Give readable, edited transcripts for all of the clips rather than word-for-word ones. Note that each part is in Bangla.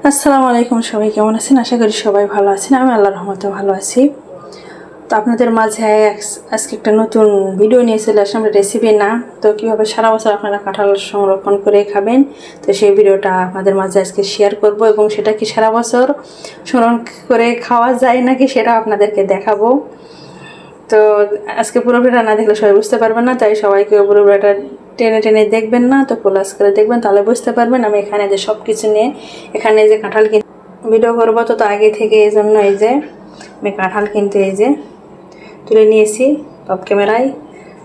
আসসালামু আলাইকুম, সবাই কেমন আছেন? আশা করি সবাই ভালো আছেন। আমি আল্লাহর রহমতে ভালো আছি। তো আপনাদের মাঝে আজকে একটা নতুন ভিডিও নিয়ে চলে আসলাম। রেসিপি না, তো কীভাবে সারা বছর আপনারা কাঁঠাল সংরক্ষণ করে খাবেন, তো সেই ভিডিওটা আপনাদের মাঝে আজকে শেয়ার করব এবং সেটা কি সারা বছর সংরক্ষণ করে খাওয়া যায় নাকি সেটা আপনাদেরকে দেখাবো। তো আজকে পুরো ভিডিওটা না দেখলে সবাই বুঝতে পারবেন না, তাই সবাইকে পুরো ভিডিওটা টেনে টেনে দেখবেন না, তো প্লাস করে দেখবেন, তাহলে বুঝতে পারবেন। আমি এখানে যে সব কিছু নিয়ে এখানে যে কাঁঠাল ভিডিও করবো, তো আগে থেকে এই জন্য এই যে আমি কাঁঠাল কিনতে এই যে তুলে নিয়েছি টপ ক্যামেরায়।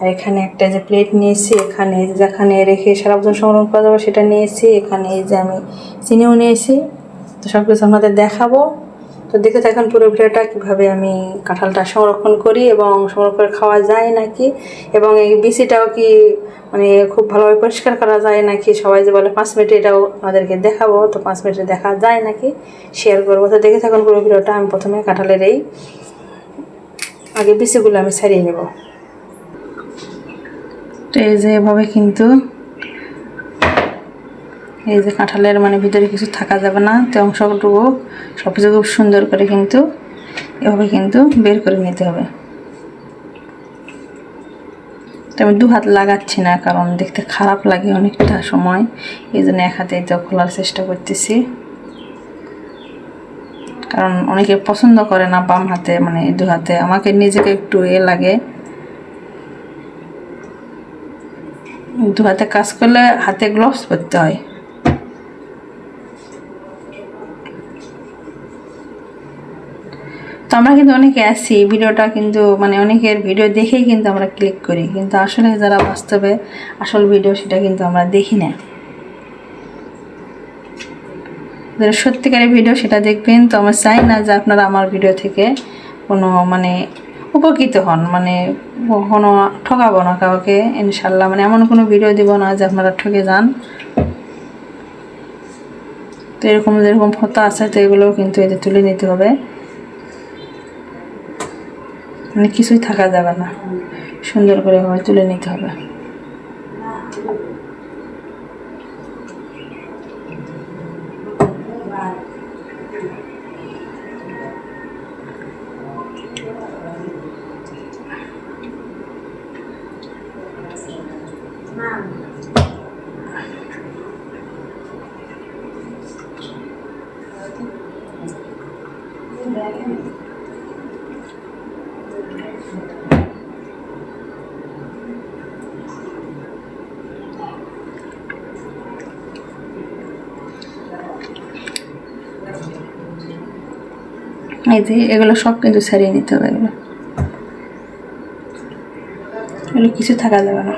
আর এখানে একটা যে প্লেট নিয়েছি, এখানে যেখানে রেখে সারা বছর সংরক্ষণ করা যাবে সেটা নিয়েছি। এখানে এই যে আমি চিনিও নিয়েছি। তো সব কিছু আপনাদের দেখাবো, তো দেখে থাকুন পুরো ভিডিওটা কীভাবে আমি কাঁঠালটা সংরক্ষণ করি এবং সংরক্ষণ করে খাওয়া যায় নাকি, এবং এই বিচিটাও কি মানে খুব ভালোভাবে পরিষ্কার করা যায় নাকি। সবাই যে বলে 5 মিনিটে, এটাও আমাদেরকে দেখাবো। তো 5 মিনিটে দেখা যায় নাকি শেয়ার করবো, তো দেখে থাকুন পুরো ভিডিওটা। আমি প্রথমে কাঁঠালের এই আগে বিচিগুলো আমি ছাড়িয়ে নেব। তো এই যে এভাবে কিন্তু এই যে কাঁঠালের মানে ভিতরে কিছু থাকা যাবে না, তো অংশটুকু সব কিছু খুব সুন্দর করে কিন্তু এভাবে কিন্তু বের করে নিতে হবে। তো আমি 2 হাত লাগাচ্ছি না, কারণ দেখতে খারাপ লাগে অনেকটা সময়, এই জন্য 1 হাতেই তো খোলার চেষ্টা করতেছি। কারণ অনেকে পছন্দ করে না বাম হাতে, মানে 2 হাতে। আমাকে নিজেকে একটু লাগে, 2 হাতে কাজ করলে হাতে গ্লোভস পরতে হয়। তো আমরা কিন্তু অনেকে আছি ভিডিওটা কিন্তু মানে অনেকের ভিডিও দেখেই কিন্তু আমরা ক্লিক করি, কিন্তু আসলে যারা বাস্তবে আসল ভিডিও সেটা কিন্তু আমরা দেখি না। যারা সত্যিকারের ভিডিও সেটা দেখবেন। তো আমরা চাই না যে আপনারা আমার ভিডিও থেকে কোনো মানে উপকৃত হন, মানে কখনো ঠকাবো না কাউকে ইনশাল্লাহ। মানে এমন কোনো ভিডিও দিব না যে আপনারা ঠকে যান। তো এরকম যেরকম ফটো আছে, তো এগুলোও কিন্তু এতে তুলে নিতে হবে, মানে কিছুই থাকা যাবে না, সুন্দর করে এভাবে তুলে নিতে হবে। এই যে এগুলো সব কিন্তু ছাড়িয়ে নিতে হবে, এগুলো কিছু থাকা যাবে না।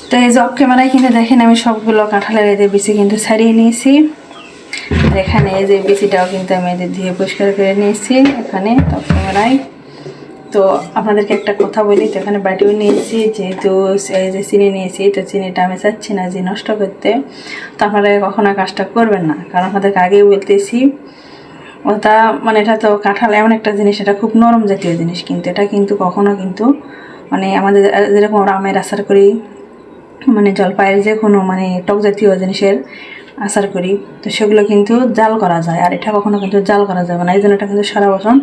তো এই যে অফ ক্যামেরায় কিন্তু দেখেন আমি সবগুলো কাঁঠালের এদের বিচি কিন্তু ছাড়িয়ে নিয়েছি। আর এখানে এই যে বিচিটাও কিন্তু আমি এদের দিয়ে পরিষ্কার করে নিয়েছি এখানে অফ ক্যামেরায়। তো আপনাদেরকে একটা কথা বলি, তো এখানে বাটিও নিয়েছি, যেহেতু এই যে চিনি নিয়েছি, তো চিনিটা আমি চাচ্ছি না যে নষ্ট করতে। তো আপনারা কখনো কাজটা করবেন না, কারণ আপনাদেরকে আগেই বলতেছি ওটা মানে এটা তো কাঁঠাল এমন একটা জিনিস, এটা খুব নরম জাতীয় জিনিস, কিন্তু এটা কিন্তু কখনো কিন্তু মানে আমাদের যেরকম আমের আচার করি, মানে জলপাইয়ের যে কোনো মানে টক জাতীয় জিনিসের আচার করি, তো সেগুলো কিন্তু জাল করা যায়, আর এটা কখনো কিন্তু জাল করা যাবে না। এই জন্য এটা কিন্তু সারা বছর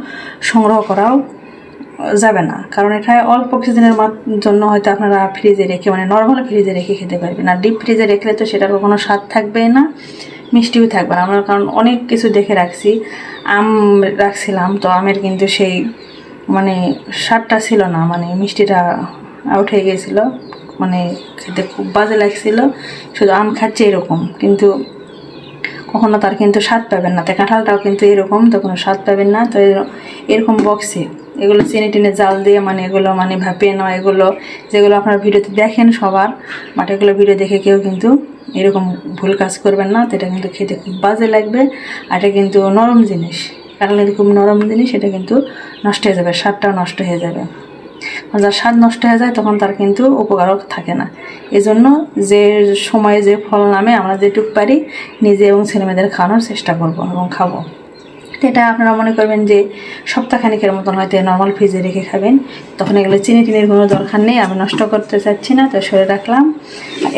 সংগ্রহ করাও যাবে না, কারণ এটা অল্প কিছুদিনের জন্য হয়তো আপনারা ফ্রিজে রেখে মানে নর্মাল ফ্রিজে রেখে খেতে পারবেন। আর ডিপ ফ্রিজে রেখলে তো সেটার কোনো স্বাদ থাকবে না, মিষ্টিও থাকবে না। আমরা কারণ অনেক কিছু দেখে রাখছি, আম রাখছিলাম, তো আমের কিন্তু সেই মানে স্বাদটা ছিল না, মানে মিষ্টিটা আউট হয়ে গিয়েছিলো, মানে খেতে খুব বাজে লাগছিল। শুধু আম খাচ্ছে এরকম, কিন্তু কখনো তার কিন্তু স্বাদ পাবেন না। তাই কাঁঠালটাও কিন্তু এরকম, তো কোনো স্বাদ পাবেন না। তো এরকম বক্সে এগুলো চিনি টিনে জাল দিয়ে মানে এগুলো মানে ভাপিয়ে নেওয়া, এগুলো যেগুলো আপনার ভিডিওতে দেখেন সবার, বাট এগুলো ভিডিও দেখে কেউ কিন্তু এরকম ভুল কাজ করবেন না। তো এটা কিন্তু খেতে খুব বাজে লাগবে, আর এটা কিন্তু নরম জিনিস, কাঁঠাল কিন্তু খুব নরম জিনিস, এটা কিন্তু নষ্ট হয়ে যাবে, স্বাদটাও নষ্ট হয়ে যাবে। যার স্বাদ নষ্ট হয়ে যায় তখন তার কিন্তু উপকারও থাকে না। এজন্য যে সময়ে যে ফল নামে আমরা যেটুক পারি নিজে এবং ছেলেমেয়েদের খাওয়ানোর চেষ্টা করব এবং খাবো। এটা আপনারা মনে করবেন যে সপ্তাহখানিকের মতন হয়তো নর্মাল ফ্রিজে রেখে খাবেন, তখন এগুলো চিনি টিনির কোনো দরকার নেই। আমি নষ্ট করতে চাচ্ছি না, তো সরে রাখলাম।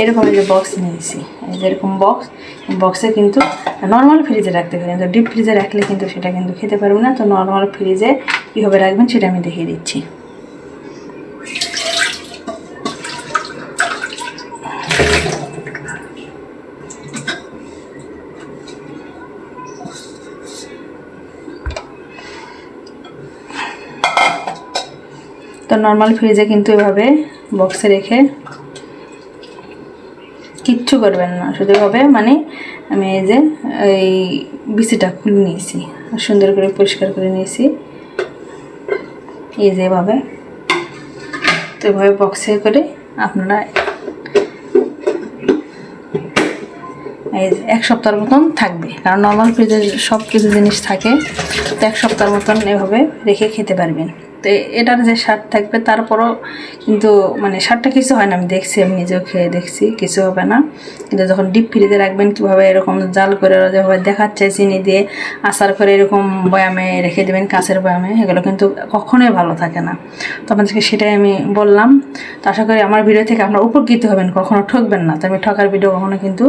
এরকম যে বক্স নিয়েছি, এই যে এরকম বক্সে কিন্তু নর্মাল ফ্রিজে রাখতে পারেন, তো ডিপ ফ্রিজে রাখলে কিন্তু সেটা কিন্তু খেতে পারবেন না। তো নর্মাল ফ্রিজে কীভাবে রাখবেন সেটা আমি দেখিয়ে দিচ্ছি। তো নর্মাল ফ্রিজে কিন্তু এভাবে বক্সে রেখে কিচ্ছু করবেন না, শুধু এভাবে মানে আমি এই যে এই বিচিটা খুলে নিয়েছি, সুন্দর করে পরিষ্কার করে নিয়েছি এই যে এভাবে। তো এভাবে বক্সে করে আপনারা এই যে 1 সপ্তাহের মতন থাকবে, কারণ নর্মাল ফ্রিজে সব কিছু জিনিস থাকে। তো 1 সপ্তাহের মতন এভাবে রেখে খেতে পারবেন। তো এটার যে স্বাদ থাকবে তারপরও কিন্তু মানে স্বাদটা কিছু হয় না, আমি দেখছি, আমি নিজেও খেয়ে দেখছি, কিছু হবে না। কিন্তু যখন ডিপ ফ্রিজে রাখবেন কীভাবে এরকম জাল করে যেভাবে দেখাচ্ছে চিনি দিয়ে আচার করে এরকম বয়ামে রেখে দেবেন, কাঁচের বয়ামে, এগুলো কিন্তু কখনোই ভালো থাকে না। তো আপনাদেরকে সেটাই আমি বললাম। তো আশা করি আমার ভিডিও থেকে আপনারা উপকৃত হবেন, কখনো ঠকবেন না। তো আমি ঠকার ভিডিও কখনো কিন্তু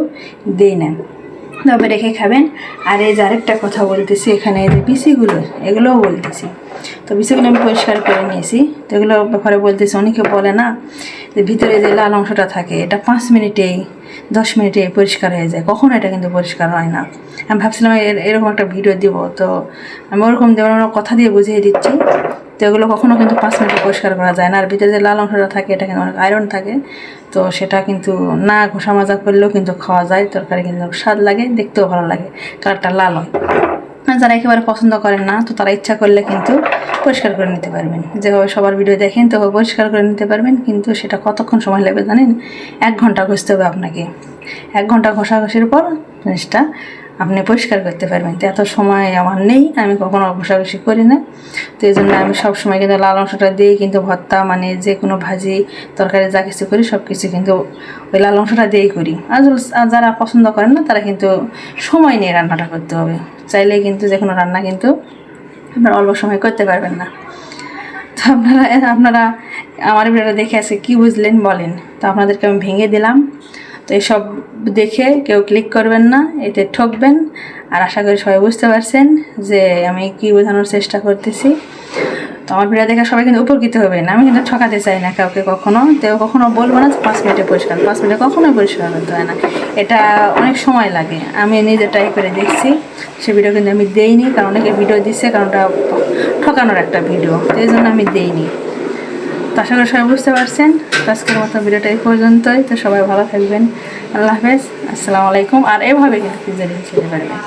দিই না, তবে রেখে খাবেন। আর এই যে আরেকটা কথা বলতেছি, এখানে এই যে বিচিগুলো এগুলোও বলতেছি। তো বিচিগুলো আমি পরিষ্কার করে নিয়েছি। তো এগুলো ব্যাপারে বলতেছি, অনেকে বলে না যে ভিতরে যে লাল অংশটা থাকে এটা 5 মিনিটেই 10 মিনিটেই পরিষ্কার হয়ে যায়, কখনো এটা কিন্তু পরিষ্কার হয় না। আমি ভাবছিলাম এরকম একটা ভিডিও দিব, তো আমি ওরকম যেমন কথা দিয়ে বুঝিয়ে দিচ্ছি। তো এগুলো কখনো কিন্তু 5 মিনিটে পরিষ্কার করা যায় না। আর ভিতরে যে লাল অংশটা থাকে এটা কিন্তু অনেক আয়রন থাকে, তো সেটা কিন্তু না ঘষা মাজা করলেও কিন্তু খাওয়া যায়, তরকারি কিন্তু স্বাদ লাগে, দেখতেও ভালো লাগে, কালারটা লাল হয়। আর যারা একেবারে পছন্দ করেন না, তো তারা ইচ্ছা করলে কিন্তু পরিষ্কার করে নিতে পারবেন। যেভাবে সবার ভিডিও দেখেন তো পরিষ্কার করে নিতে পারবেন, কিন্তু সেটা কতক্ষণ সময় লাগবে জানেন? 1 ঘন্টা ঘষতে হবে আপনাকে। 1 ঘন্টা ঘষাঘষির পর জিনিসটা আপনি পরিষ্কার করতে পারবেন। তো এত সময় আমার নেই, আমি কখনো ঘষাঘষি করি না। তো এই জন্য আমি সবসময় কিন্তু লাল অংশটা দিয়েই কিন্তু ভর্তা মানে যে কোনো ভাজি তরকারি যা কিছু করি সব কিছু কিন্তু ওই লাল অংশটা দিয়েই করি। আর যারা পছন্দ করেন না তারা কিন্তু সময় নিয়ে রান্নাটা করতে হবে। চাইলে কিন্তু যে কোনো রান্না কিন্তু আপনারা অল্প সময় করতে পারবেন না। তো আপনারা আমার ভিডিওটা দেখে আছে কি বুঝলেন বলেন। তো আপনাদেরকে আমি ভেঙে দিলাম। তো এসব দেখে কেউ ক্লিক করবেন না, এতে ঠকবেন। আর আশা করি সবাই বুঝতে পারছেন যে আমি কি বোঝানোর চেষ্টা করতেছি। তো আমার ভিডিও দেখে সবাই কিন্তু উপকৃত হবেন, আমি কিন্তু ঠকাতে চাই না কাউকে কখনো। তো কখনো বলবো না 5 মিনিটে পরিষ্কার, 5 মিনিটে কখনোই পরিষ্কার করতে হয় না, এটা অনেক সময় লাগে। আমি নিজে ট্রাই করে দেখছি, সে ভিডিও কিন্তু আমি দেইনি, কারণ অনেকে ভিডিও দিচ্ছে, কারণ ওটা ঠকানোর একটা ভিডিও, তো এই জন্য আমি দেইনি। তো আশা করি সবাই বুঝতে পারছেন। আজকের মতো ভিডিওটা এই পর্যন্তই। তো সবাই ভালো থাকবেন, আল্লাহ হাফেজ, আসসালামু আলাইকুম। আর এভাবে কিন্তু ফ্রিজে রেখে খেতে পারবেন।